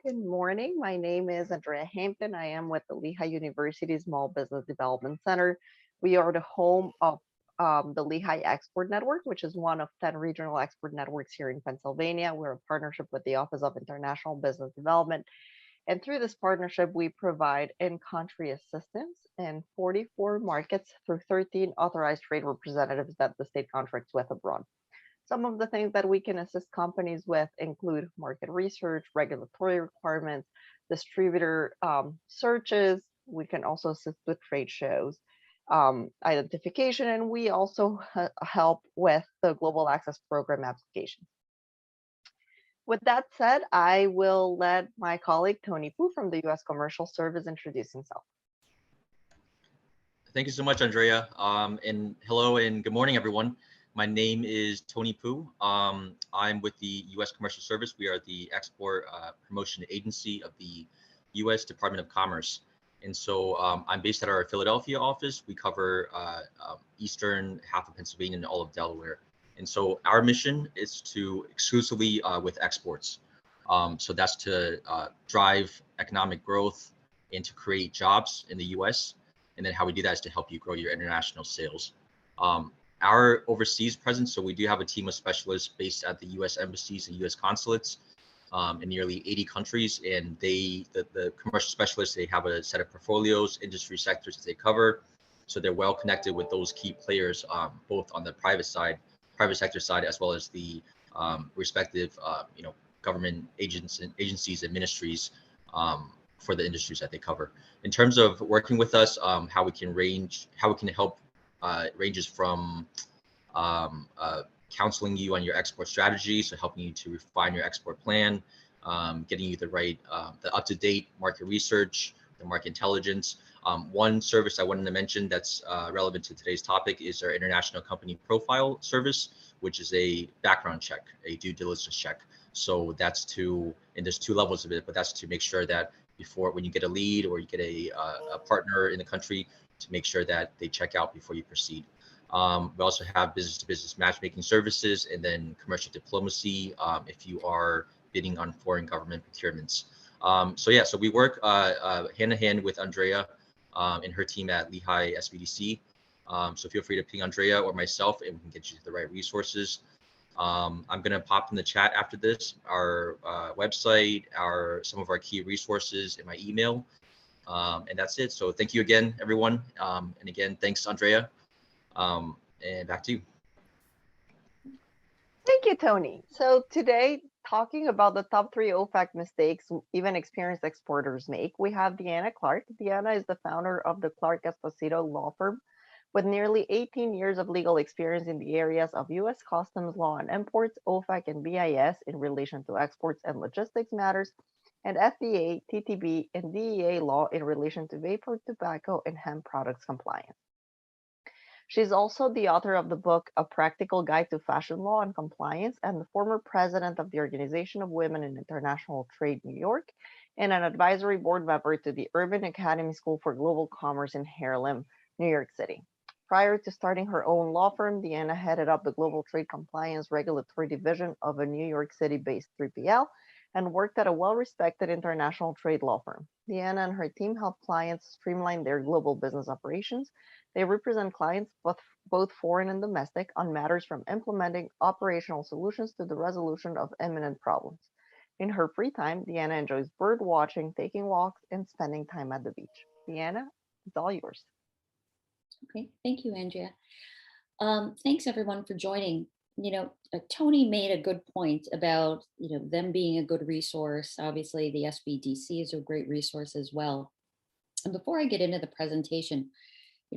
Good morning. My name is Andrea Hampton. I am with the Lehigh University Small Business Development Center. We are the home of the Lehigh Export Network, which is one of 10 regional export networks here in Pennsylvania. We're a partnership with the Office of International Business Development. And through this partnership, we provide in country assistance in 44 markets through 13 authorized trade representatives that the state contracts with abroad. Some of the things that we can assist companies with include market research, regulatory requirements, distributor searches. We can also assist with trade shows, identification, and we also help with the Global Access Program application. With that said, I will let my colleague Tony Pu from the U.S. Commercial Service introduce himself. Thank you so much, Andrea. And hello and good morning, everyone. My name is Tony Pu. I'm with the U.S. Commercial Service. We are the export promotion agency of the U.S. Department of Commerce. And so I'm based at our Philadelphia office. We cover eastern half of Pennsylvania and all of Delaware. And so our mission is to exclusively with exports. So that's to drive economic growth and to create jobs in the U.S. And then how we do that is to help you grow your international sales. Our overseas presence, so we do have a team of specialists based at the U.S. embassies and U.S. consulates in nearly 80 countries. And the commercial specialists, they have a set of portfolios, industry sectors that they cover. So they're well connected with those key players, both on the private sector side, as well as the respective, government agencies and ministries for the industries that they cover. In terms of working with us, how we can help ranges from counseling you on your export strategy, so helping you to refine your export plan, getting you the up-to-date market research, the market intelligence. One service I wanted to mention that's relevant to today's topic is our International Company Profile Service, which is a background check, a due diligence check. So that's and there's two levels of it, but that's to make sure that when you get a lead or you get a partner in the country, to make sure that they check out before you proceed. We also have business-to-business matchmaking services, and then commercial diplomacy if you are bidding on foreign government procurements. So we work hand in hand with Andrea and her team at Lehigh SBDC. So feel free to ping Andrea or myself, and we can get you to the right resources. I'm going to pop in the chat after this our website, some of our key resources in my email. And that's it. So thank you again, everyone. And again, thanks, Andrea. And back to you. Thank you, Tony. So today, talking about the top 3 OFAC mistakes even experienced exporters make, we have Deanna Clark. Deanna is the founder of the Clark Esposito law firm with nearly 18 years of legal experience in the areas of U.S. Customs law and imports, OFAC and BIS in relation to exports and logistics matters, and FDA, TTB, and DEA law in relation to vapor, tobacco, and hemp products compliance. She's also the author of the book, A Practical Guide to Fashion Law and Compliance, and the former president of the Organization of Women in International Trade, New York, and an advisory board member to the Urban Academy School for Global Commerce in Harlem, New York City. Prior to starting her own law firm, Deanna headed up the Global Trade Compliance Regulatory Division of a New York City-based 3PL and worked at a well-respected international trade law firm. Deanna and her team help clients streamline their global business operations. They represent clients, both foreign and domestic, on matters from implementing operational solutions to the resolution of imminent problems. In her free time, Deanna enjoys bird watching, taking walks, and spending time at the beach. Deanna, it's all yours. Okay, thank you, Andrea. Thanks everyone for joining. Tony made a good point about, them being a good resource. Obviously, the SBDC is a great resource as well. And before I get into the presentation,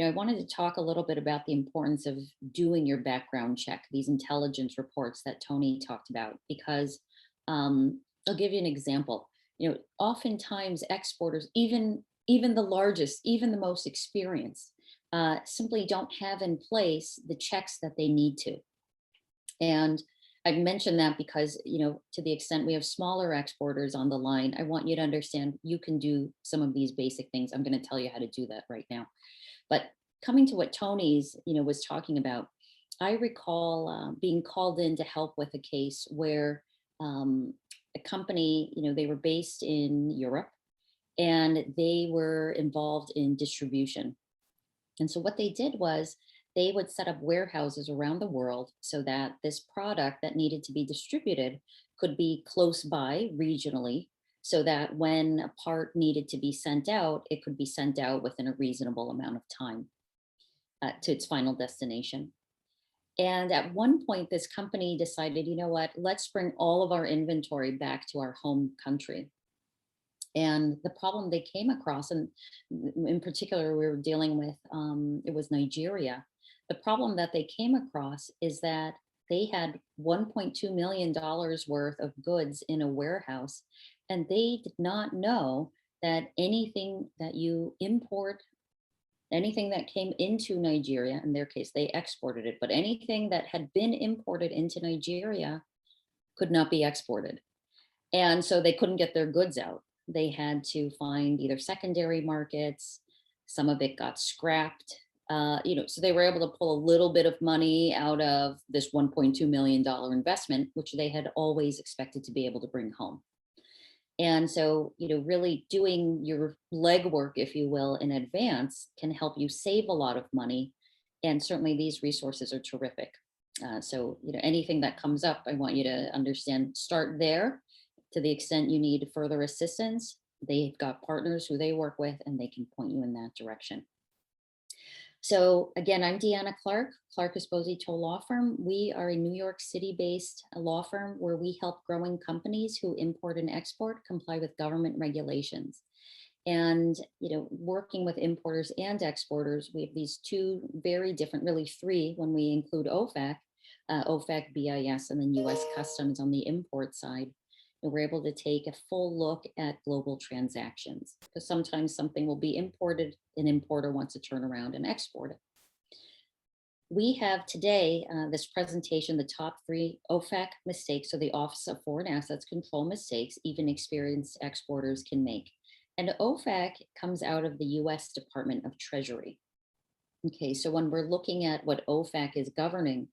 I wanted to talk a little bit about the importance of doing your background check, these intelligence reports that Tony talked about, because I'll give you an example. Oftentimes exporters, even the largest, even the most experienced, simply don't have in place the checks that they need to. And I've mentioned that because, to the extent we have smaller exporters on the line, I want you to understand you can do some of these basic things. I'm going to tell you how to do that right now. But coming to what Tony's, was talking about, I recall being called in to help with a case where a company, they were based in Europe, and they were involved in distribution. And so what they did was they would set up warehouses around the world so that this product that needed to be distributed could be close by regionally, so that when a part needed to be sent out, it could be sent out within a reasonable amount of time to its final destination. And at one point, this company decided, you know what, let's bring all of our inventory back to our home country. And the problem they came across, and in particular, we were dealing with, it was Nigeria. The problem that they came across is that they had $1.2 million worth of goods in a warehouse, and they did not know that anything that you import, anything that came into Nigeria, in their case, they exported it, but anything that had been imported into Nigeria could not be exported. And so they couldn't get their goods out. They had to find either secondary markets. Some of it got scrapped. So they were able to pull a little bit of money out of this $1.2 million investment, which they had always expected to be able to bring home. And so, really doing your legwork, if you will, in advance can help you save a lot of money. And certainly these resources are terrific. So, anything that comes up, I want you to understand, start there. To the extent you need further assistance, they've got partners who they work with, and they can point you in that direction. So again, I'm Deanna Clark, Clark Esposito Law Firm. We are a New York City-based law firm where we help growing companies who import and export comply with government regulations. And working with importers and exporters, we have these two very different, really three when we include OFAC, OFAC, BIS, and then US Customs on the import side. And we're able to take a full look at global transactions, because sometimes something will be imported, an importer wants to turn around and export it. We have today this presentation, the top 3 OFAC mistakes, so the Office of Foreign Assets Control mistakes even experienced exporters can make. And OFAC comes out of the US Department of Treasury. Okay, so when we're looking at what OFAC is governing,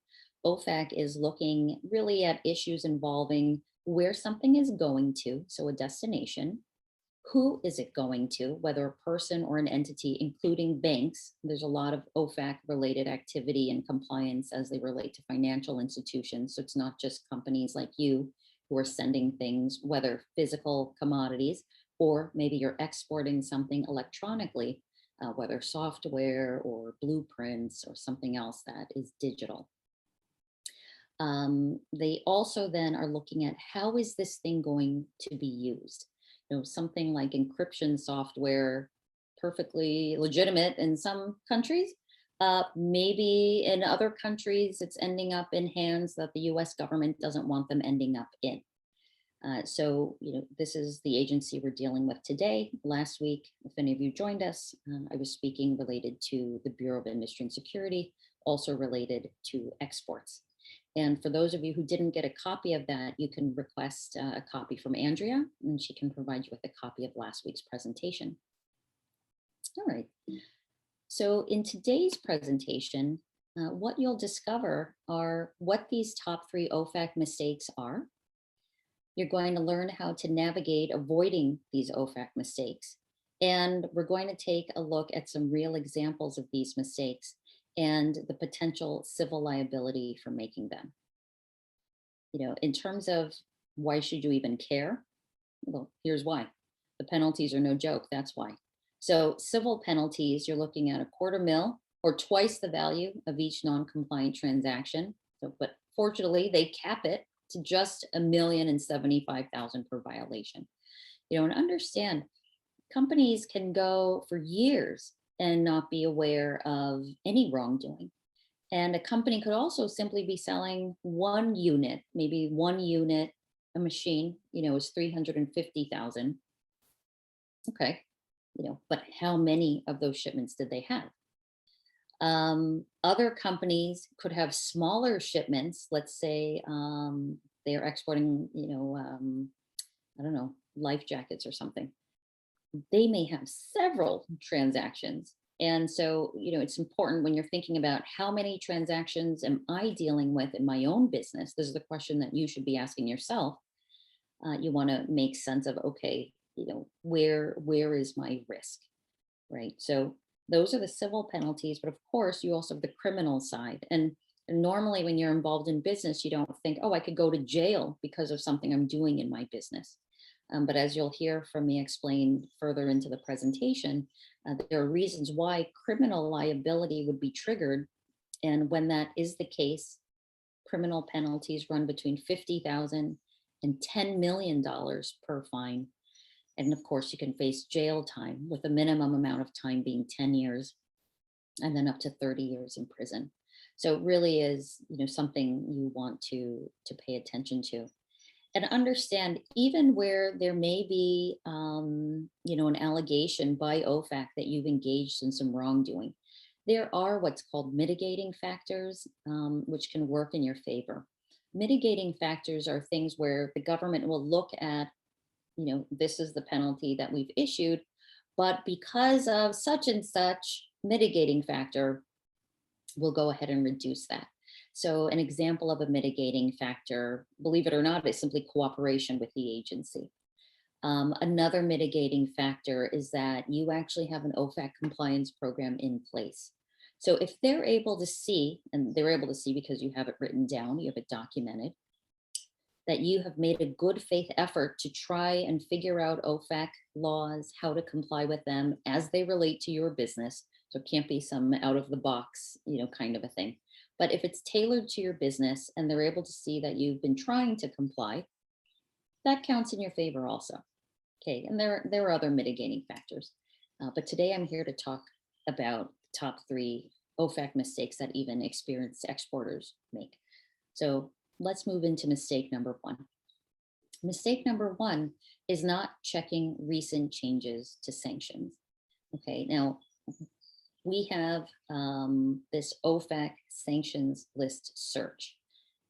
OFAC is looking really at issues involving where something is going to, so a destination, who is it going to, whether a person or an entity, including banks. There's a lot of OFAC related activity and compliance as they relate to financial institutions. So it's not just companies like you who are sending things, whether physical commodities, or maybe you're exporting something electronically, whether software or blueprints or something else that is digital. They also then are looking at how is this thing going to be used? Something like encryption software, perfectly legitimate in some countries. Maybe in other countries, it's ending up in hands that the US government doesn't want them ending up in. So, this is the agency we're dealing with today. Last week, if any of you joined us, I was speaking related to the Bureau of Industry and Security, also related to exports. And for those of you who didn't get a copy of that, you can request a copy from Andrea, and she can provide you with a copy of last week's presentation. All right. So in today's presentation, what you'll discover are what these top 3 OFAC mistakes are. You're going to learn how to navigate avoiding these OFAC mistakes. And we're going to take a look at some real examples of these mistakes and the potential civil liability for making them. In terms of why should you even care? Well, here's why. The penalties are no joke, that's why. So civil penalties, you're looking at $250,000 or twice the value of each non-compliant transaction. So, but fortunately, they cap it to just $1,075,000 per violation. And understand, companies can go for years and not be aware of any wrongdoing. And a company could also simply be selling one unit, maybe one unit, a machine, is 350,000. Okay, but how many of those shipments did they have? Other companies could have smaller shipments. Let's say they are exporting, I don't know, life jackets or something. They may have several transactions. And so, it's important when you're thinking about how many transactions am I dealing with in my own business? This is the question that you should be asking yourself. You want to make sense of, okay, where is my risk, right? So those are the civil penalties, but of course you also have the criminal side. And normally when you're involved in business, you don't think, oh, I could go to jail because of something I'm doing in my business. But as you'll hear from me explain further into the presentation, there are reasons why criminal liability would be triggered. And when that is the case, criminal penalties run between $50,000 and $10 million per fine. And of course, you can face jail time, with a minimum amount of time being 10 years and then up to 30 years in prison. So it really is, something you want to pay attention to. And understand, even where there may be, an allegation by OFAC that you've engaged in some wrongdoing, there are what's called mitigating factors, which can work in your favor. Mitigating factors are things where the government will look at, this is the penalty that we've issued, but because of such and such mitigating factor, we'll go ahead and reduce that. So an example of a mitigating factor, believe it or not, is simply cooperation with the agency. Another mitigating factor is that you actually have an OFAC compliance program in place. So if they're able to see, and they're able to see because you have it written down, you have it documented, that you have made a good faith effort to try and figure out OFAC laws, how to comply with them as they relate to your business. So it can't be some out of the box, kind of a thing. But if it's tailored to your business and they're able to see that you've been trying to comply, that counts in your favor also. Okay, and there are other mitigating factors. But today I'm here to talk about the top 3 OFAC mistakes that even experienced exporters make. So let's move into mistake number 1. Mistake number 1 is not checking recent changes to sanctions. Okay, now we have this OFAC sanctions list search.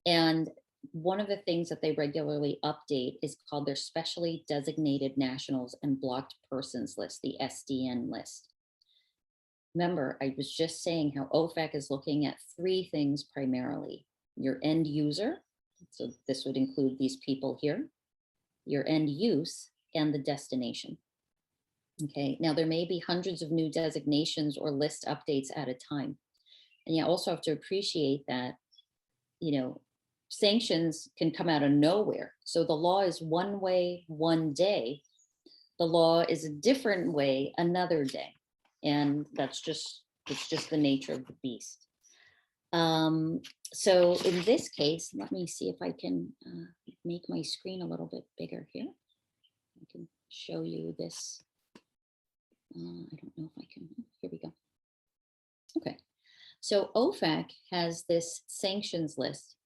And one of the things that they regularly update is called their specially designated nationals and blocked persons list, the SDN list. Remember, I was just saying how OFAC is looking at 3 things primarily: your end user, so this would include these people here, your end use, and the destination. Okay, now there may be hundreds of new designations or list updates at a time. And you also have to appreciate that, sanctions can come out of nowhere. So the law is one way one day, the law is a different way another day. And it's just the nature of the beast. So in this case, let me see if I can make my screen a little bit bigger here. I can show you this. I don't know if I can, here we go. Okay, so OFAC has this sanctions list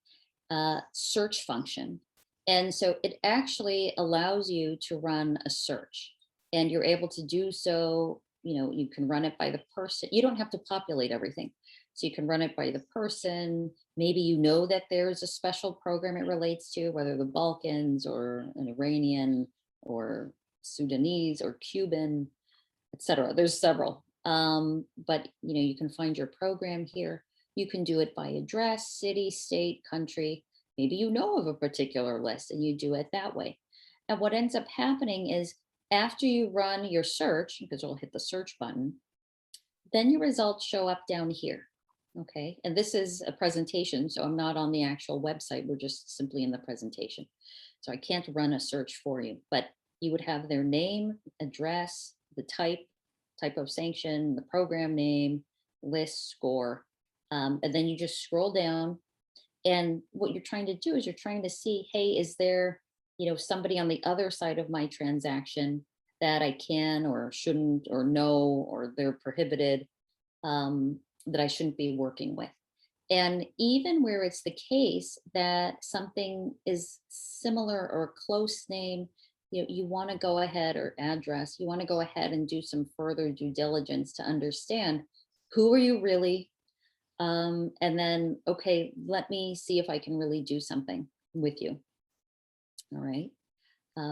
search function. And so it actually allows you to run a search, and you're able to do so, you can run it by the person. You don't have to populate everything. So you can run it by the person. Maybe that there's a special program it relates to, whether the Balkans or an Iranian or Sudanese or Cuban, etc. There's several, but you can find your program here. You can do it by address, city, state, country. Maybe of a particular list and you do it that way. And what ends up happening is, after you run your search, because you'll hit the search button, then your results show up down here. Okay, and this is a presentation, so I'm not on the actual website. We're just simply in the presentation. So I can't run a search for you, but you would have their name, address, the type of sanction, the program name, list, score, and then you just scroll down. And what you're trying to do is you're trying to see, hey, is there, somebody on the other side of my transaction that I can or shouldn't or know, or they're prohibited, that I shouldn't be working with. And even where it's the case that something is similar or a close name, you want to go ahead, or address, you want to go ahead and do some further due diligence to understand, who are you really? And then, okay, let me see if I can really do something with you. All right.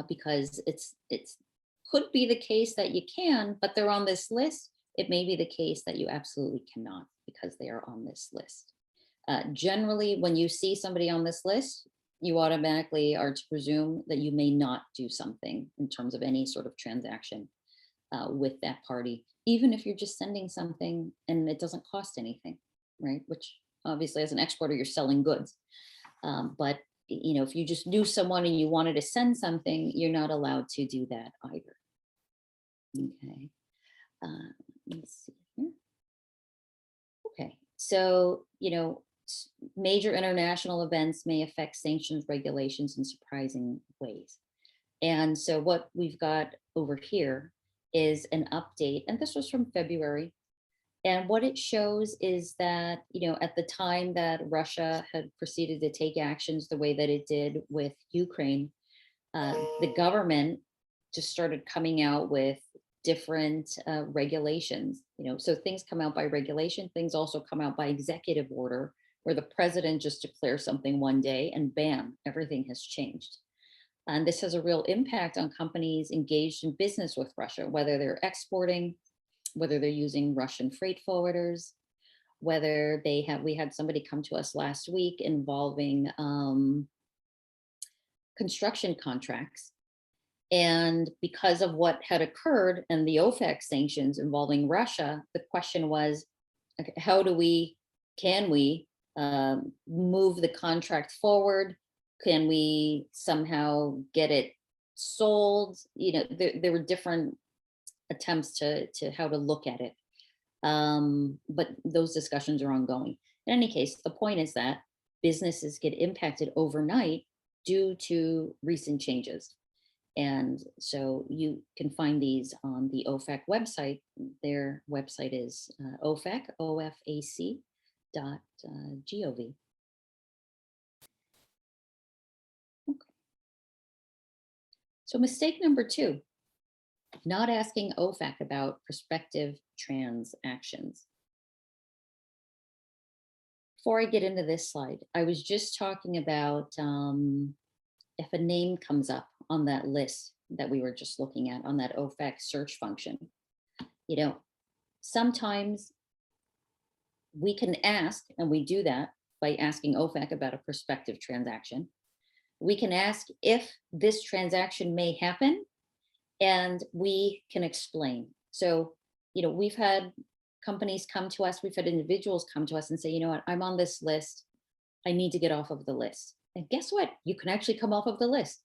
Because it's could be the case that you can, but they're on this list. It may be the case that you absolutely cannot, because they are on this list. Generally, when you see somebody on this list, you automatically are to presume that you may not do something in terms of any sort of transaction with that party, even if you're just sending something and it doesn't cost anything, right? Which obviously, as an exporter, you're selling goods. But if you just knew someone and you wanted to send something, you're not allowed to do that either. Okay. Let's see here. Okay. So, major international events may affect sanctions regulations in surprising ways. And so what we've got over here is an update, and this was from February. And what it shows is that, at the time that Russia had proceeded to take actions the way that it did with Ukraine, the government just started coming out with different regulations. So things come out by regulation, things also come out by executive order, where the president just declares something one day and bam, everything has changed. And this has a real impact on companies engaged in business with Russia, whether they're exporting, whether they're using Russian freight forwarders, whether we had somebody come to us last week involving construction contracts. And because of what had occurred and the OFAC sanctions involving Russia, the question was, okay, can we move the contract forward? Can we somehow get it sold? There were different attempts to how to look at it. But those discussions are ongoing. In any case, the point is that businesses get impacted overnight due to recent changes. And so you can find these on the OFAC website. Their website is OFAC, OFAC .gov. Okay. So mistake number 2, not asking OFAC about prospective transactions. Before I get into this slide, I was just talking about if a name comes up on that list that we were just looking at on that OFAC search function. Sometimes we can ask, and we do that by asking OFAC about a prospective transaction. We can ask if this transaction may happen, and we can explain. So, we've had companies come to us, we've had individuals come to us and say, you know what, I'm on this list. I need to get off of the list. And guess what? You can actually come off of the list.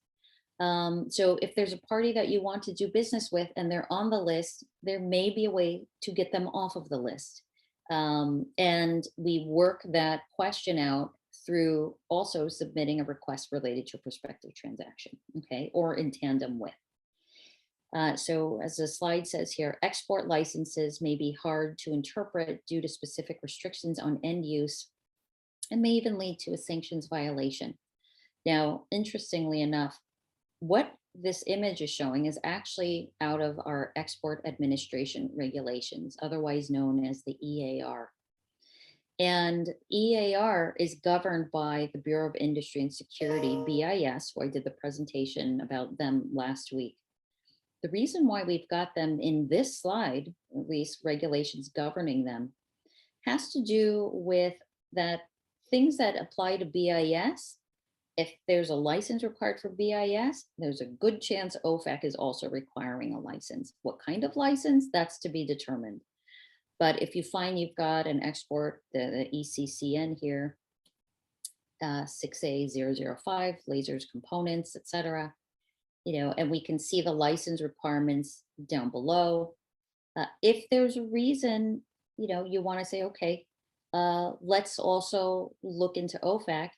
So if there's a party that you want to do business with and they're on the list, there may be a way to get them off of the list. And we work that question out through also submitting a request related to a prospective transaction, okay, or in tandem with. So as the slide says here, export licenses may be hard to interpret due to specific restrictions on end use and may even lead to a sanctions violation. Now, interestingly enough, what this image is showing is actually out of our Export Administration Regulations, otherwise known as the EAR. And EAR is governed by the Bureau of Industry and Security, BIS, who I did the presentation about them last week. The reason why we've got them in this slide, at least regulations governing them, has to do with that things that apply to BIS. If there's a license required for BIS, there's a good chance OFAC is also requiring a license. What kind of license? That's to be determined. But if you find you've got an export, the ECCN here, 6A005, lasers, components, etc., and we can see the license requirements down below. If there's a reason, you want to say, okay, let's also look into OFAC.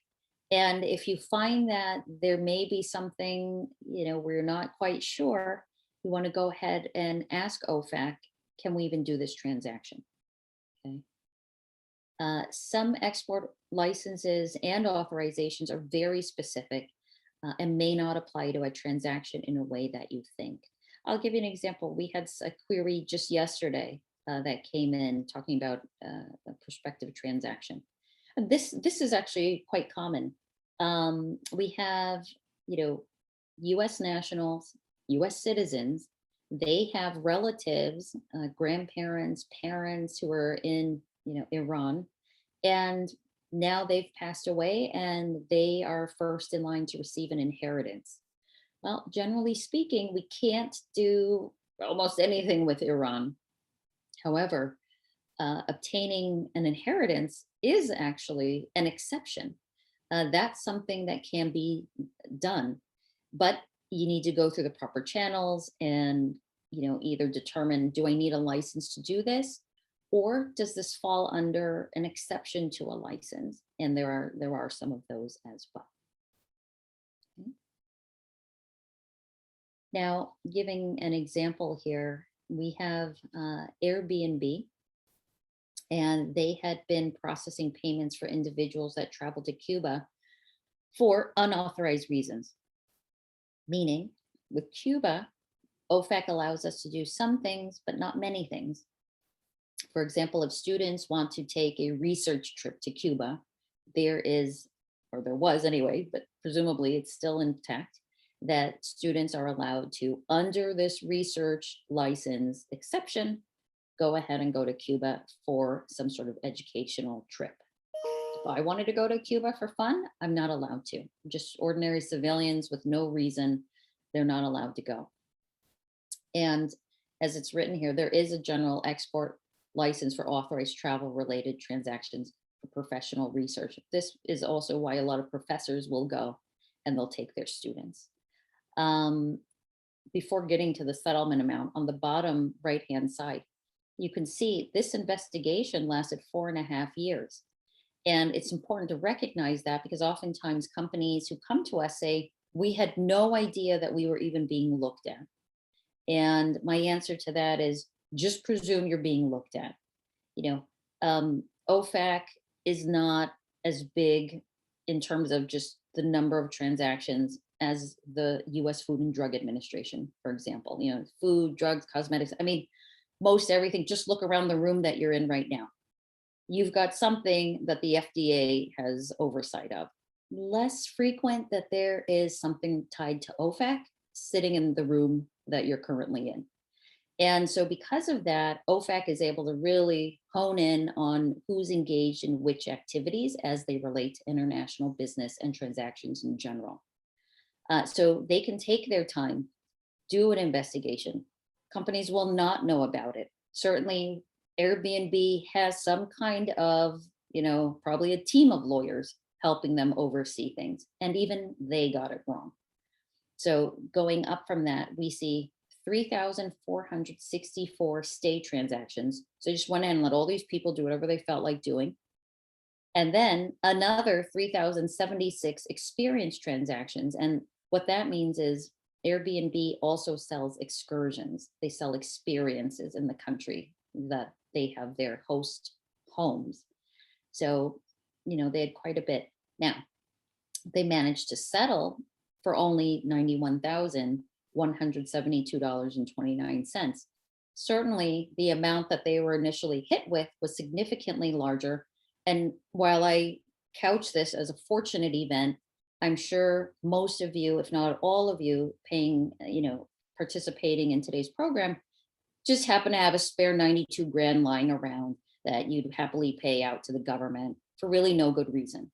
And if you find that there may be something, we're not quite sure, you want to go ahead and ask OFAC, can we even do this transaction? Okay. Some export licenses and authorizations are very specific and may not apply to a transaction in a way that you think. I'll give you an example. We had a query just yesterday that came in talking about a prospective transaction. And this is actually quite common. We have, U.S. nationals, U.S. citizens. They have relatives, grandparents, parents who are in, Iran, and now they've passed away and they are first in line to receive an inheritance. Well, generally speaking, we can't do almost anything with Iran. However, obtaining an inheritance is actually an exception. That's something that can be done, but you need to go through the proper channels and either determine, do I need a license to do this, or does this fall under an exception to a license? And there are some of those as well. Okay. Now, giving an example here, we have Airbnb, and they had been processing payments for individuals that traveled to Cuba for unauthorized reasons. Meaning, with Cuba, OFAC allows us to do some things, but not many things. For example, if students want to take a research trip to Cuba, there is, or there was anyway, but presumably it's still intact, that students are allowed to, under this research license exception, go ahead and go to Cuba for some sort of educational trip. If I wanted to go to Cuba for fun, I'm not allowed to. Just ordinary civilians with no reason, they're not allowed to go. And as it's written here, there is a general export license for authorized travel related transactions for professional research. This is also why a lot of professors will go and they'll take their students. Before getting to the settlement amount, on the bottom right-hand side, you can see this investigation lasted 4.5 years. And it's important to recognize that, because oftentimes companies who come to us say, we had no idea that we were even being looked at. And my answer to that is, just presume you're being looked at. OFAC is not as big in terms of just the number of transactions as the US Food and Drug Administration, for example. Food, drugs, cosmetics. I mean, most everything. Just look around the room that you're in right now. You've got something that the FDA has oversight of. Less frequent that there is something tied to OFAC sitting in the room that you're currently in. And so because of that, OFAC is able to really hone in on who's engaged in which activities as they relate to international business and transactions in general. So they can take their time, do an investigation. Companies will not know about it. Certainly, Airbnb has some kind of, probably a team of lawyers helping them oversee things. And even they got it wrong. So going up from that, we see 3,464 stay transactions. So they just went in and let all these people do whatever they felt like doing. And then another 3,076 experience transactions. And what that means is Airbnb also sells excursions. They sell experiences in the country that they have their host homes. So, they had quite a bit. Now, they managed to settle for only $91,172.29. Certainly, the amount that they were initially hit with was significantly larger. And while I couch this as a fortunate event, I'm sure most of you, if not all of you, participating in today's program, just happen to have a spare 92 grand lying around that you'd happily pay out to the government for really no good reason.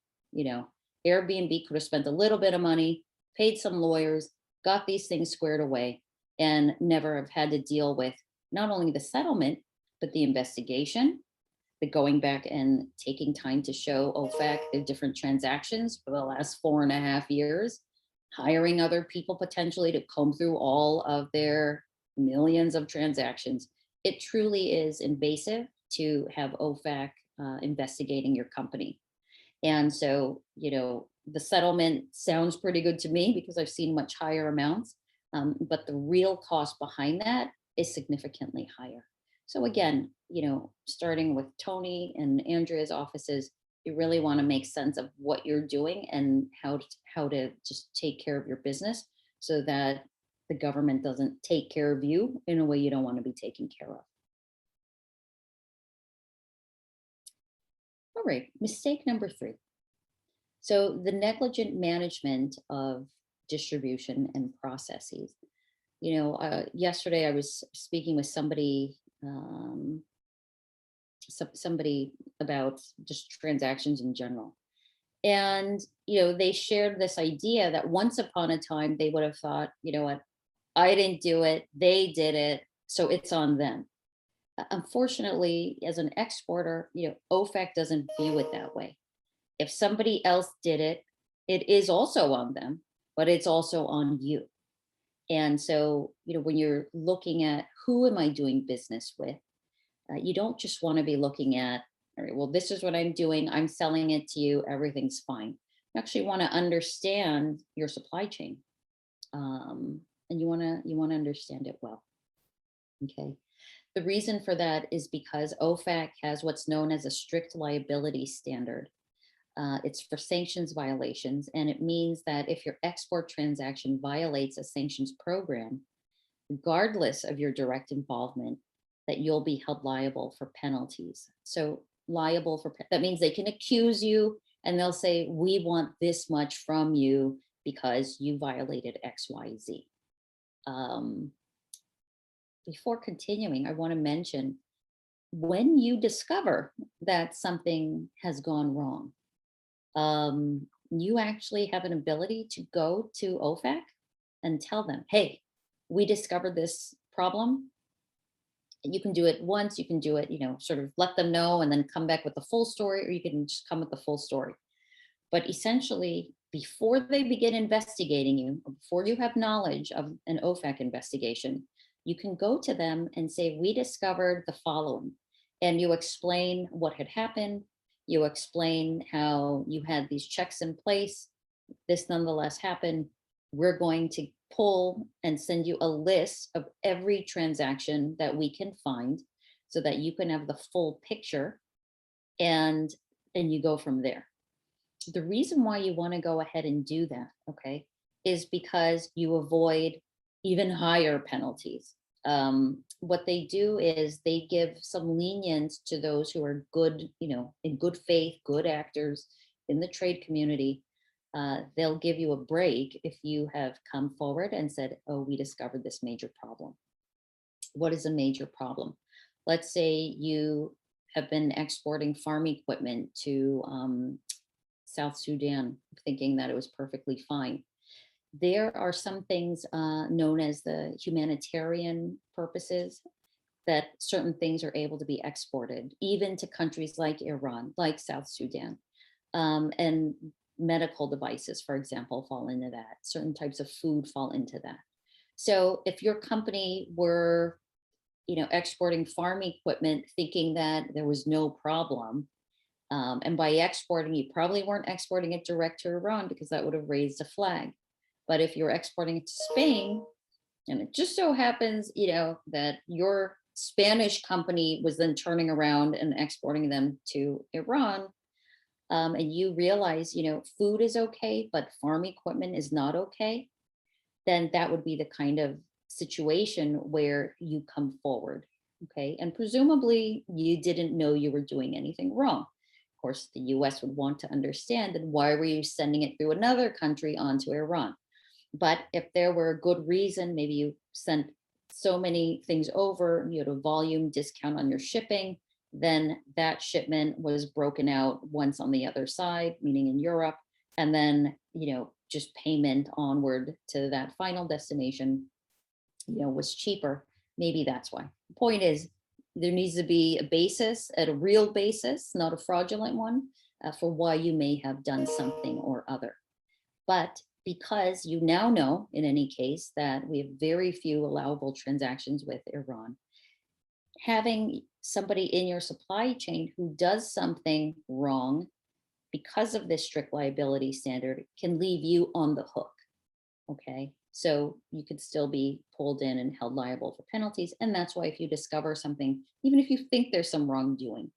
Airbnb could have spent a little bit of money, paid some lawyers, got these things squared away, and never have had to deal with not only the settlement, but the investigation, the going back and taking time to show OFAC the different transactions for the last 4.5 years, hiring other people potentially to comb through all of their millions of transactions. It truly is invasive to have OFAC investigating your company. And so, the settlement sounds pretty good to me because I've seen much higher amounts, but the real cost behind that is significantly higher. So again, starting with Tony and Andrea's offices, you really want to make sense of what you're doing and how to just take care of your business so that the government doesn't take care of you in a way you don't want to be taken care of. All right, mistake number 3. So the negligent management of distribution and processes. Yesterday I was speaking with somebody somebody about just transactions in general. And, they shared this idea that once upon a time, they would have thought, you know what, I didn't do it, they did it, so it's on them. Unfortunately, as an exporter, OFAC doesn't view it that way. If somebody else did it, it is also on them, but it's also on you. And so, when you're looking at who am I doing business with, you don't just want to be looking at, all right, well, this is what I'm doing. I'm selling it to you. Everything's fine. You actually want to understand your supply chain, and you want to understand it well. Okay. The reason for that is because OFAC has what's known as a strict liability standard. It's for sanctions violations, and it means that if your export transaction violates a sanctions program, regardless of your direct involvement, that you'll be held liable for penalties. So liable for, that means they can accuse you and they'll say, we want this much from you because you violated XYZ. Before continuing, I want to mention, when you discover that something has gone wrong, you actually have an ability to go to OFAC and tell them, hey, we discovered this problem. You can do it once, you can do it, sort of let them know and then come back with the full story, or you can just come with the full story. But essentially, before they begin investigating you, or before you have knowledge of an OFAC investigation, you can go to them and say, we discovered the following. And you explain what had happened. You explain how you had these checks in place. This nonetheless happened. We're going to pull and send you a list of every transaction that we can find so that you can have the full picture, and you go from there. The reason why you want to go ahead and do that, okay, is because you avoid even higher penalties. What they do is they give some lenience to those who are good, in good faith, good actors in the trade community. They'll give you a break if you have come forward and said, oh, we discovered this major problem. What is a major problem? Let's say you have been exporting farm equipment to South Sudan, thinking that it was perfectly fine. There are some things known as the humanitarian purposes, that certain things are able to be exported, even to countries like Iran, like South Sudan. And medical devices, for example, fall into that. Certain types of food fall into that. So if your company were, exporting farm equipment thinking that there was no problem, and by exporting, you probably weren't exporting it direct to Iran because that would have raised a flag. But if you're exporting it to Spain, and it just so happens, that your Spanish company was then turning around and exporting them to Iran, and you realize, food is okay, but farm equipment is not okay, then that would be the kind of situation where you come forward. Okay. And presumably you didn't know you were doing anything wrong. Of course, the US would want to understand, and why were you sending it through another country onto Iran? But if there were a good reason, maybe you sent so many things over, you had a volume discount on your shipping, then that shipment was broken out once on the other side, meaning in Europe, and then, just payment onward to that final destination, was cheaper. Maybe that's why. The point is, there needs to be a basis, at a real basis, not a fraudulent one, for why you may have done something or other. But because you now know, in any case, that we have very few allowable transactions with Iran, having somebody in your supply chain who does something wrong because of this strict liability standard can leave you on the hook. Okay. So you could still be pulled in and held liable for penalties. And that's why if you discover something, even if you think there's some wrongdoing,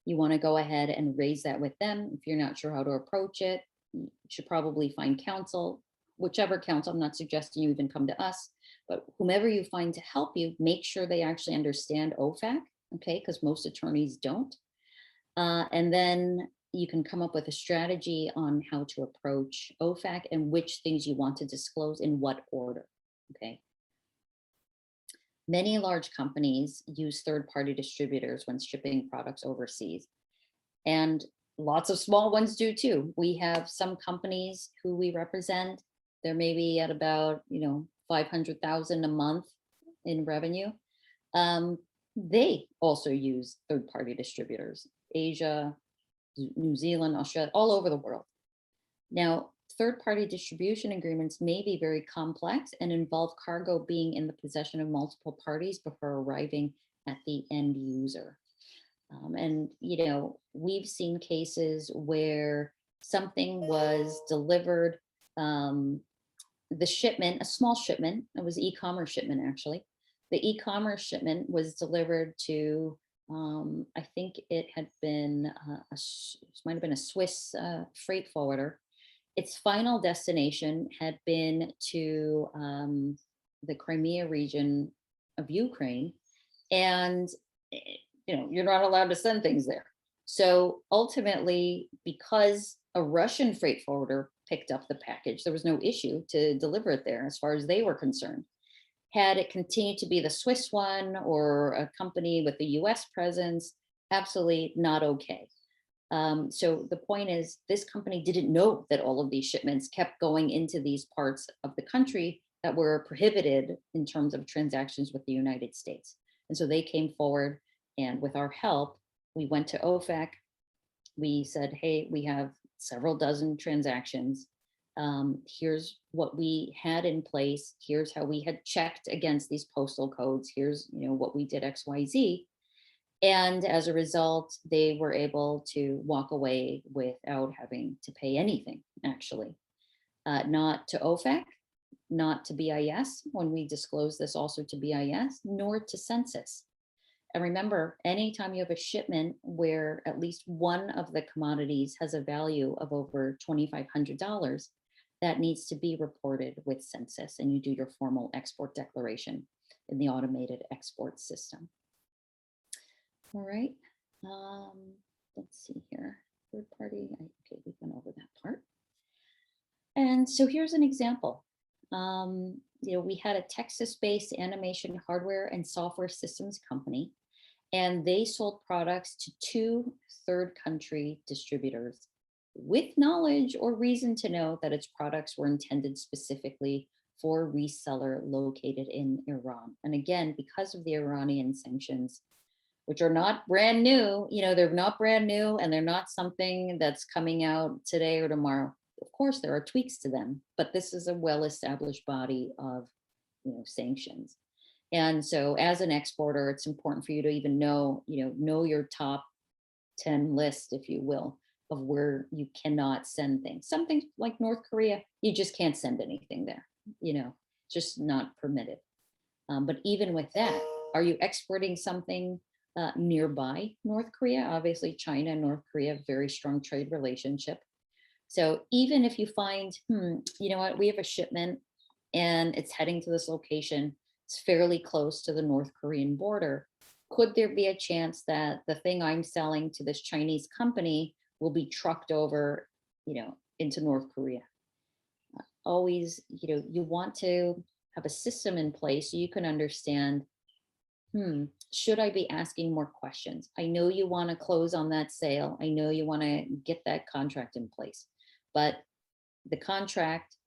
you want to go ahead and raise that with them. If you're not sure how to approach it, you should probably find counsel, whichever counsel. I'm not suggesting you even come to us, but whomever you find to help you, make sure they actually understand OFAC, okay? Because most attorneys don't. And then you can come up with a strategy on how to approach OFAC and which things you want to disclose in what order, okay? Many large companies use third-party distributors when shipping products overseas, and lots of small ones do too. We have some companies who we represent. They're maybe at about 500,000 a month in revenue. They also use third-party distributors, Asia, New Zealand, Australia, all over the world. Now, third-party distribution agreements may be very complex and involve cargo being in the possession of multiple parties before arriving at the end user. And we've seen cases where something was delivered, the shipment, a small shipment, it was e-commerce shipment actually. The e-commerce shipment was delivered to, I think it had been, might have been a Swiss freight forwarder. Its final destination had been to the Crimea region of Ukraine. And, you're not allowed to send things there. So ultimately, because a Russian freight forwarder picked up the package, there was no issue to deliver it there as far as they were concerned. Had it continued to be the Swiss one or a company with the US presence, absolutely not okay. So the point is, this company didn't know that all of these shipments kept going into these parts of the country that were prohibited in terms of transactions with the United States. And so they came forward, and with our help, we went to OFAC. We said, hey, we have several dozen transactions. Here's what we had in place. Here's how we had checked against these postal codes. Here's what we did XYZ. And as a result, they were able to walk away without having to pay anything, actually. Not to OFAC, not to BIS, when we disclose this also to BIS, nor to census. And remember, anytime you have a shipment where at least one of the commodities has a value of over $2,500, that needs to be reported with census, and you do your formal export declaration in the automated export system. All right, let's see here. Third party, okay, we went over that part. And so here's an example. We had a Texas-based animation hardware and software systems company, and they sold products to 2 third country distributors with knowledge or reason to know that its products were intended specifically for a reseller located in Iran. And again, because of the Iranian sanctions, which are not brand new, they're not brand new, and they're not something that's coming out today or tomorrow. Of course, there are tweaks to them, but this is a well-established body of sanctions. And so as an exporter, it's important for you to even know your top 10 list, if you will, of where you cannot send things. Something like North Korea, you just can't send anything there, just not permitted. But even with that, are you exporting something nearby North Korea? Obviously, China and North Korea have very strong trade relationship. So even if you find, we have a shipment and it's heading to this location, it's fairly close to the North Korean border, could there be a chance that the thing I'm selling to this Chinese company will be trucked over, into North Korea? Always, you want to have a system in place so you can understand, should I be asking more questions? I know you want to close on that sale. I know you want to get that contract in place, but the contract,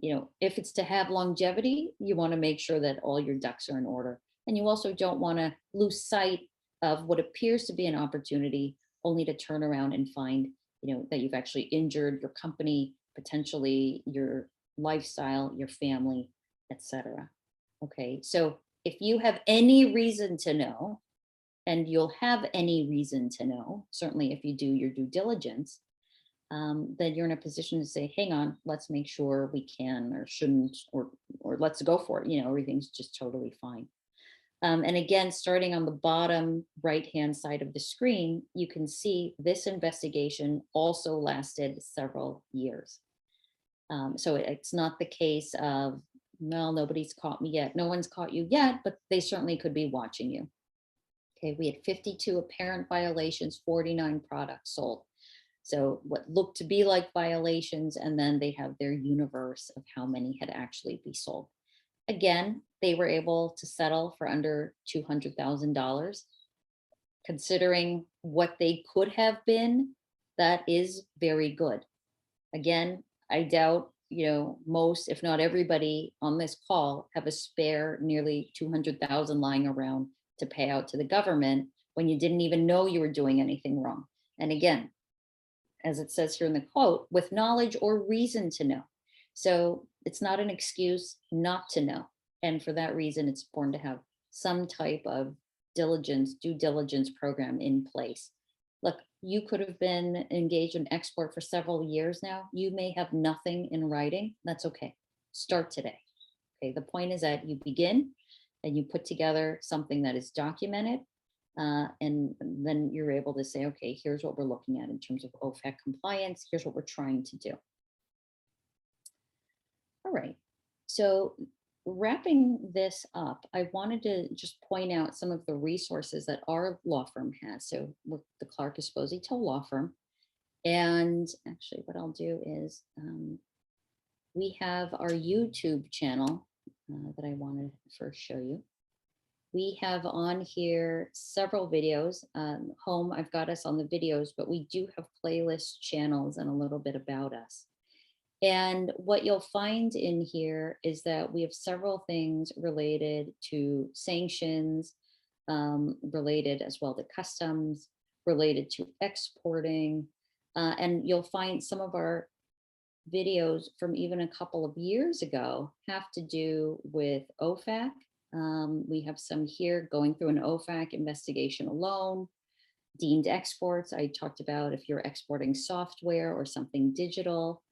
if it's to have longevity, you want to make sure that all your ducks are in order. And you also don't want to lose sight of what appears to be an opportunity, only to turn around and find, that you've actually injured your company, potentially your lifestyle, your family, etc. Okay, so if you have any reason to know, and you'll have any reason to know, certainly if you do your due diligence, then you're in a position to say, hang on, let's make sure we can or shouldn't, or let's go for it. Everything's just totally fine. And again, starting on the bottom right-hand side of the screen, you can see this investigation also lasted several years. So it's not the case of, well, nobody's caught me yet. No one's caught you yet, but they certainly could be watching you. Okay, we had 52 apparent violations, 49 products sold. So what looked to be like violations, and then they have their universe of how many had actually been sold. Again, they were able to settle for under $200,000. Considering what they could have been, that is very good. Again, I doubt, most, if not everybody on this call have a spare nearly 200,000 lying around to pay out to the government when you didn't even know you were doing anything wrong. And again, as it says here in the quote, with knowledge or reason to know. So it's not an excuse not to know. And for that reason, it's important to have some type of due diligence program in place. Look, you could have been engaged in export for several years now. You may have nothing in writing. That's okay. Start today. Okay. The point is that you begin and you put together something that is documented. And then you're able to say, okay, here's what we're looking at in terms of OFAC compliance. Here's what we're trying to do. All right. So wrapping this up, I wanted to just point out some of the resources that our law firm has. So we're the Clark Esposito law firm. And actually what I'll do is we have our YouTube channel that I want to first show you. We have on here several videos. Home, I've got us on the videos, but we do have playlist channels and a little bit about us. And what you'll find in here is that we have several things related to sanctions, related as well to customs, related to exporting. And you'll find some of our videos from even a couple of years ago have to do with OFAC. We have some here going through an OFAC investigation alone, deemed exports. I talked about if you're exporting software or something digital.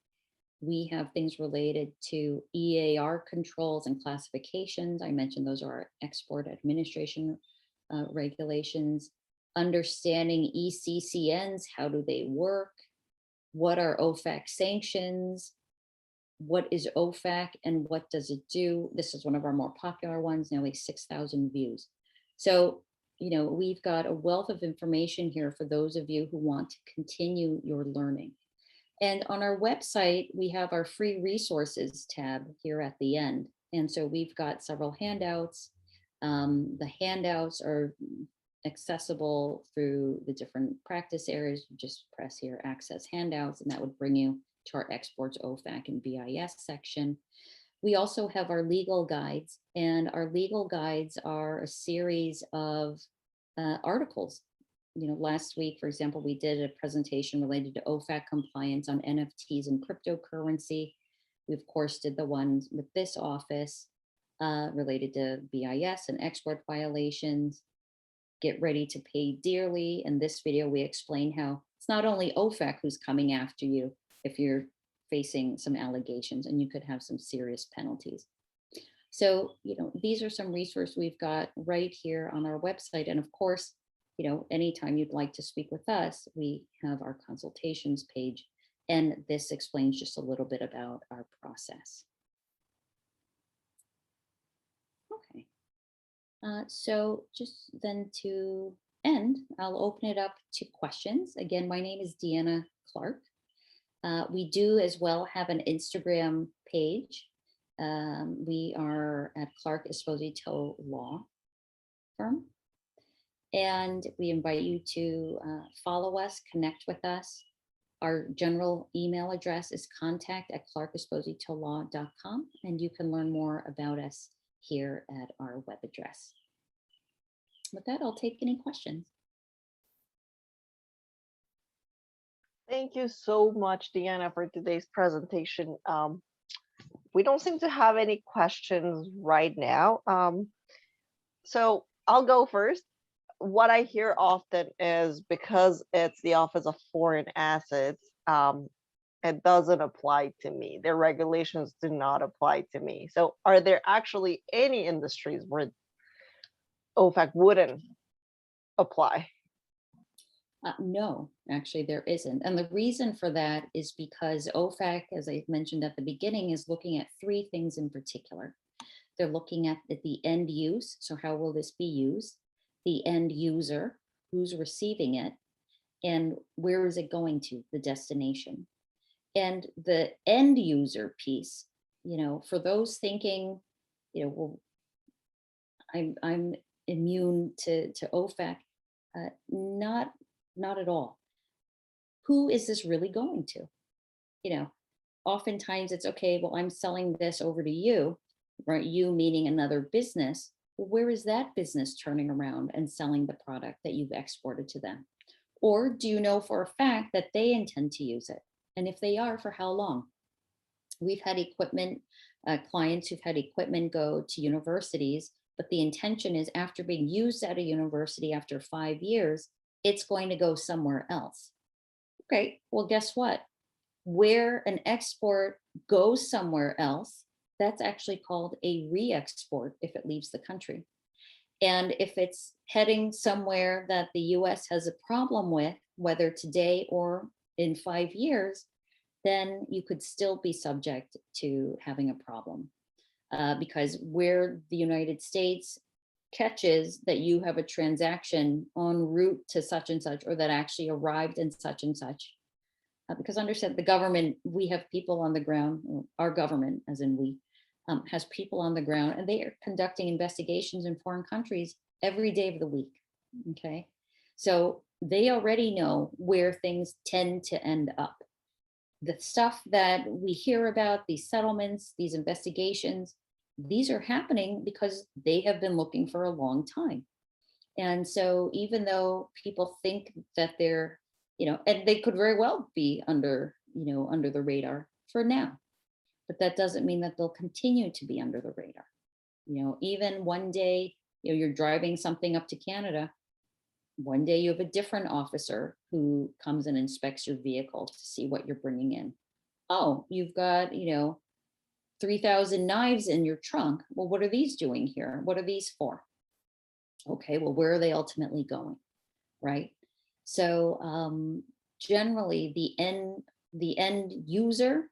We have things related to EAR controls and classifications. I mentioned those are our export administration regulations. Understanding ECCNs, how do they work? What are OFAC sanctions? What is OFAC and what does it do? This is one of our more popular ones, nearly 6,000 views. So, we've got a wealth of information here for those of you who want to continue your learning. And on our website, we have our free resources tab here at the end. And so we've got several handouts. The handouts are accessible through the different practice areas. You just press here, access handouts, and that would bring you to our exports, OFAC, and BIS section. We also have our legal guides, and our legal guides are a series of articles. Last week, for example, we did a presentation related to OFAC compliance on NFTs and cryptocurrency. We, of course, did the ones with this office related to BIS and export violations. Get ready to pay dearly. In this video, we explain how it's not only OFAC who's coming after you if you're facing some allegations, and you could have some serious penalties. So, these are some resources we've got right here on our website. And of course, anytime you'd like to speak with us, we have our consultations page, and this explains just a little bit about our process. Okay. So just then to end, I'll open it up to questions. Again, my name is Deanna Clark. We do as well have an Instagram page. We are at Clark Esposito Law Firm. And we invite you to follow us, connect with us. Our general email address is contact@clarkespositolaw.com, and you can learn more about us here at our web address. With that, I'll take any questions. Thank you so much, Deanna, for today's presentation. We don't seem to have any questions right now. So I'll go first. What I hear often is because it's the Office of Foreign Assets, it doesn't apply to me. Their regulations do not apply to me. So are there actually any industries where OFAC wouldn't apply? No, actually there isn't. And the reason for that is because OFAC, as I mentioned at the beginning, is looking at three things in particular. They're looking at the end use. So how will this be used? The end user, who's receiving it, and where is it going to, the destination. And the end user piece, for those thinking, well, I'm immune to OFAC. Not not at all. Who is this really going to? You know, Oftentimes it's okay, well, I'm selling this over to you, right? You meaning another business. Well, where is that business turning around and selling the product that you've exported to them? Or do you know for a fact that they intend to use it? And if they are, for how long? We've had equipment, clients who've had equipment go to universities, but the intention is after being used at a university after 5 years, it's going to go somewhere else. Okay, well, guess what? Where an export goes somewhere else, that's actually called a re-export if it leaves the country. And if it's heading somewhere that the US has a problem with, whether today or in 5 years, then you could still be subject to having a problem. Because where the United States catches that you have a transaction en route to such and such, or that actually arrived in such and such, because understand the government, we have people on the ground, our government, as in we, has people on the ground, and they are conducting investigations in foreign countries every day of the week. Okay. So they already know where things tend to end up. The stuff that we hear about, these settlements, these investigations, these are happening because they have been looking for a long time. And so even though people think that they're, and they could very well be under, under the radar for now, but that doesn't mean that they'll continue to be under the radar. Even one day, you're driving something up to Canada. One day you have a different officer who comes and inspects your vehicle to see what you're bringing in. Oh, you've got, 3,000 knives in your trunk. Well, what are these doing here? What are these for? Okay, well, where are they ultimately going? Right. So generally the end user,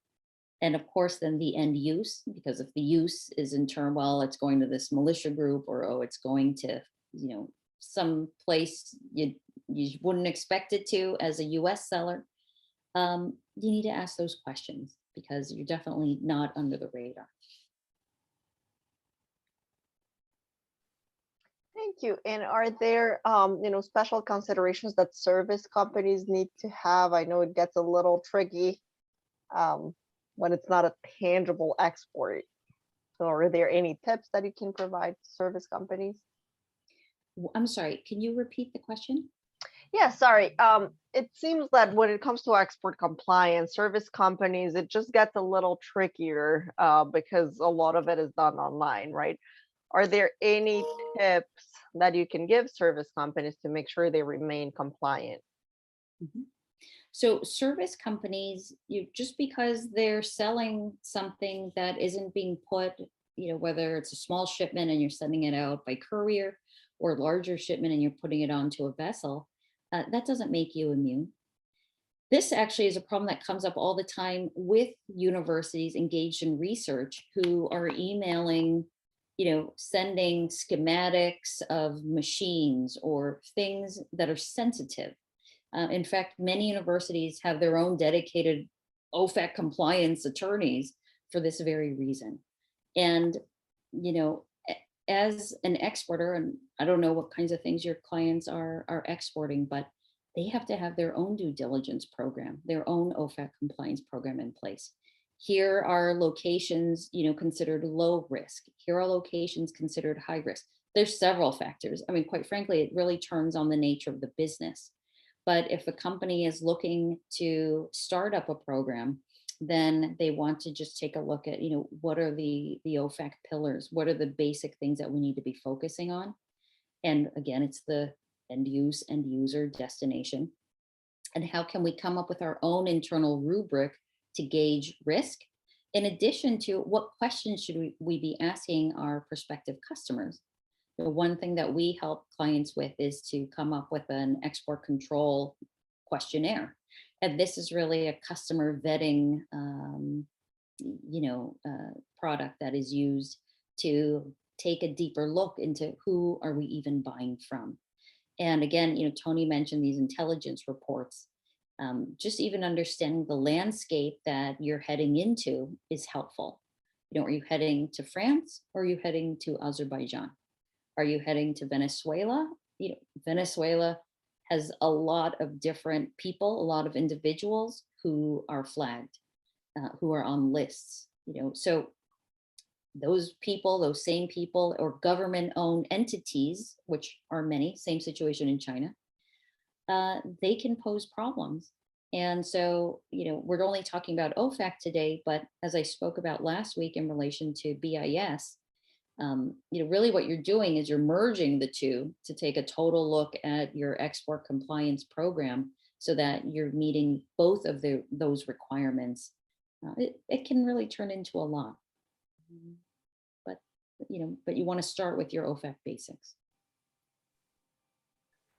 and of course then the end use, because if the use is in turn, well, it's going to this militia group, or oh, it's going to, some place you wouldn't expect it to as a US seller, you need to ask those questions because you're definitely not under the radar. Thank you. And are there, special considerations that service companies need to have? I know it gets a little tricky um, when it's not a tangible export. So are there any tips that you can provide to service companies? I'm sorry, can you repeat the question? Yeah, sorry. It seems that when it comes to export compliance, service companies, it just gets a little trickier because a lot of it is done online, right? Are there any tips that you can give service companies to make sure they remain compliant? Mhm. So service companies, just because they're selling something that isn't being put, whether it's a small shipment and you're sending it out by courier, or a larger shipment and you're putting it onto a vessel, that doesn't make you immune. This actually is a problem that comes up all the time with universities engaged in research who are emailing, sending schematics of machines or things that are sensitive. In fact, many universities have their own dedicated OFAC compliance attorneys for this very reason. And, as an exporter, and I don't know what kinds of things your clients are exporting, but they have to have their own due diligence program, their own OFAC compliance program in place. Here are locations, considered low risk. Here are locations considered high risk. There's several factors. I mean, quite frankly, it really turns on the nature of the business. But if a company is looking to start up a program, then they want to just take a look at, what are the OFAC pillars? What are the basic things that we need to be focusing on? And again, it's the end use, end user, destination. And how can we come up with our own internal rubric to gauge risk? In addition to what questions should we be asking our prospective customers? The one thing that we help clients with is to come up with an export control questionnaire. And this is really a customer vetting, product that is used to take a deeper look into who are we even buying from. And again, Tony mentioned these intelligence reports. Just even understanding the landscape that you're heading into is helpful. Are you heading to France or are you heading to Azerbaijan? Are you heading to Venezuela? Venezuela has a lot of different people, a lot of individuals who are flagged, who are on lists. So those people, those same people, or government-owned entities, which are many, same situation in China, they can pose problems. And so, we're only talking about OFAC today, but as I spoke about last week in relation to BIS, really what you're doing is you're merging the two to take a total look at your export compliance program so that you're meeting both of those requirements. It can really turn into a lot. But, but you want to start with your OFAC basics.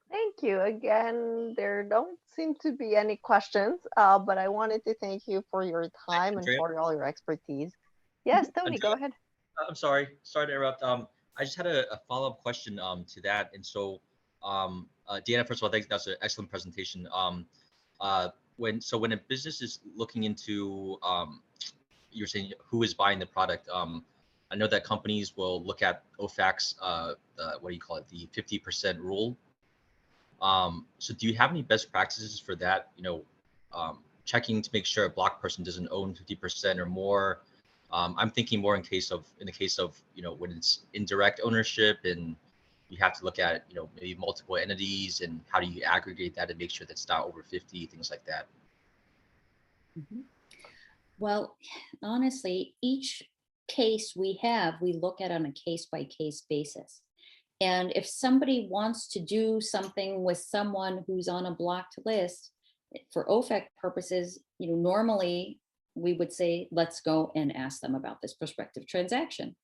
Thank you. Again, there don't seem to be any questions, but I wanted to thank you for your time and Andrea? for all your expertise. Yes, Tony, go ahead. I'm sorry to interrupt. I just had a follow-up question to that. And so, Deanna, first of all, thanks. That's an excellent presentation. When a business is looking into, you're saying who is buying the product. I know that companies will look at OFAC's, what do you call it, the 50% rule. So do you have any best practices for that? Checking to make sure a block person doesn't own 50% or more. I'm thinking more in the case of when it's indirect ownership and you have to look at maybe multiple entities and how do you aggregate that and make sure that's not over 50, things like that. Mm-hmm. Well, honestly, each case we look at on a case-by-case basis. And if somebody wants to do something with someone who's on a blocked list, for OFAC purposes, normally we would say, let's go and ask them about this prospective transaction.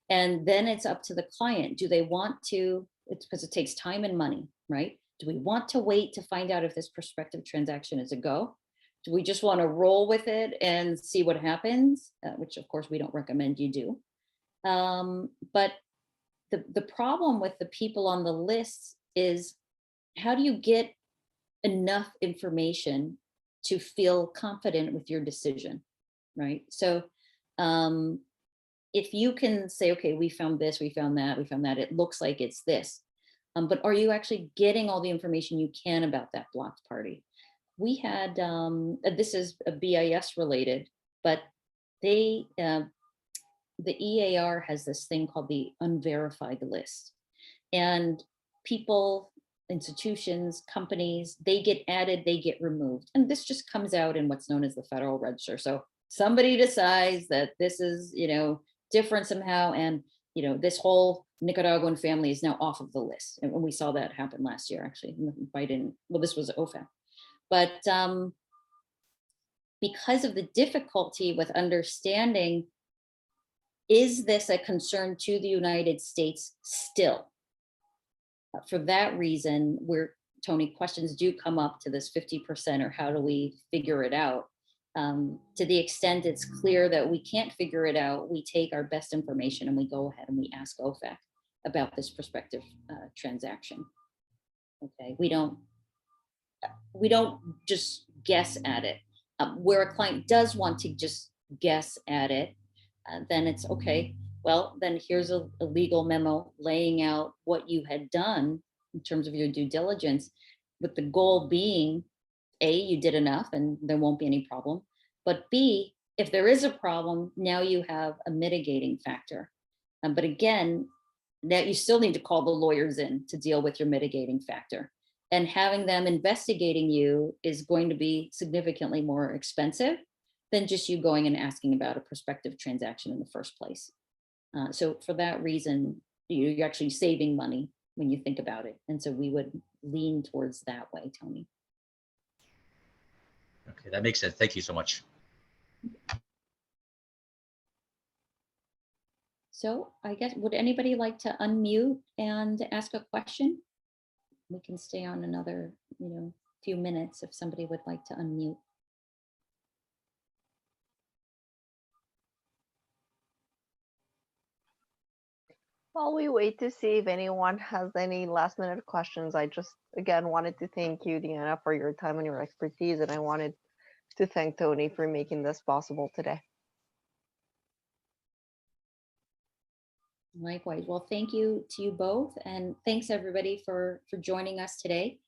And then it's up to the client. Do they want to, it's because it takes time and money, right? Do we want to wait to find out if this prospective transaction is a go? Do we just want to roll with it and see what happens? Which of course we don't recommend you do. But the problem with the people on the list is, how do you get enough information to feel confident with your decision, right? So if you can say, okay, we found this, we found that, it looks like it's this, but are you actually getting all the information you can about that blocked party? We had, this is a BIS related, but the EAR has this thing called the unverified list. And people, institutions, companies, they get added, they get removed. And this just comes out in what's known as the Federal Register. So somebody decides that this is, different somehow. And, this whole Nicaraguan family is now off of the list. And we saw that happen last year, actually. This was OFAC. But because of the difficulty with understanding, is this a concern to the United States still? For that reason, Tony, questions do come up to this 50%, or how do we figure it out? To the extent it's clear that we can't figure it out, we take our best information and we go ahead and we ask OFAC about this prospective transaction. Okay, we don't just guess at it. Where a client does want to just guess at it, then it's okay. Well, then here's a legal memo laying out what you had done in terms of your due diligence, with the goal being, A, you did enough and there won't be any problem. But B, if there is a problem, now you have a mitigating factor. But again, that you still need to call the lawyers in to deal with your mitigating factor. And having them investigating you is going to be significantly more expensive than just you going and asking about a prospective transaction in the first place. So for that reason, you're actually saving money when you think about it. And so we would lean towards that way, Tony. Okay, that makes sense. Thank you so much. So I guess, would anybody like to unmute and ask a question? We can stay on another, few minutes if somebody would like to unmute. While we wait to see if anyone has any last minute questions, I just again wanted to thank you, Deanna, for your time and your expertise. And I wanted to thank Tony for making this possible today. Likewise. Well, thank you to you both, and thanks everybody for joining us today.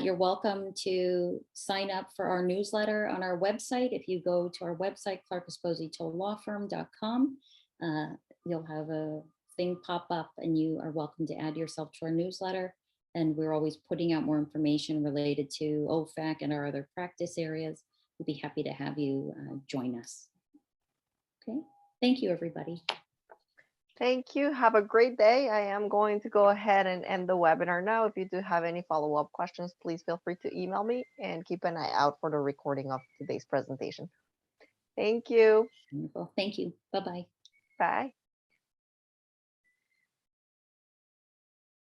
You're welcome to sign up for our newsletter on our website. If you go to our website, clarkespositolawfirm.com, you'll have a thing pop up, and you are welcome to add yourself to our newsletter. And we're always putting out more information related to OFAC and our other practice areas. We'd be happy to have you join us. Okay. Thank you, everybody. Thank you. Have a great day. I am going to go ahead and end the webinar now. If you do have any follow-up questions, please feel free to email me and keep an eye out for the recording of today's presentation. Thank you. Wonderful. Thank you. Bye-bye. Bye.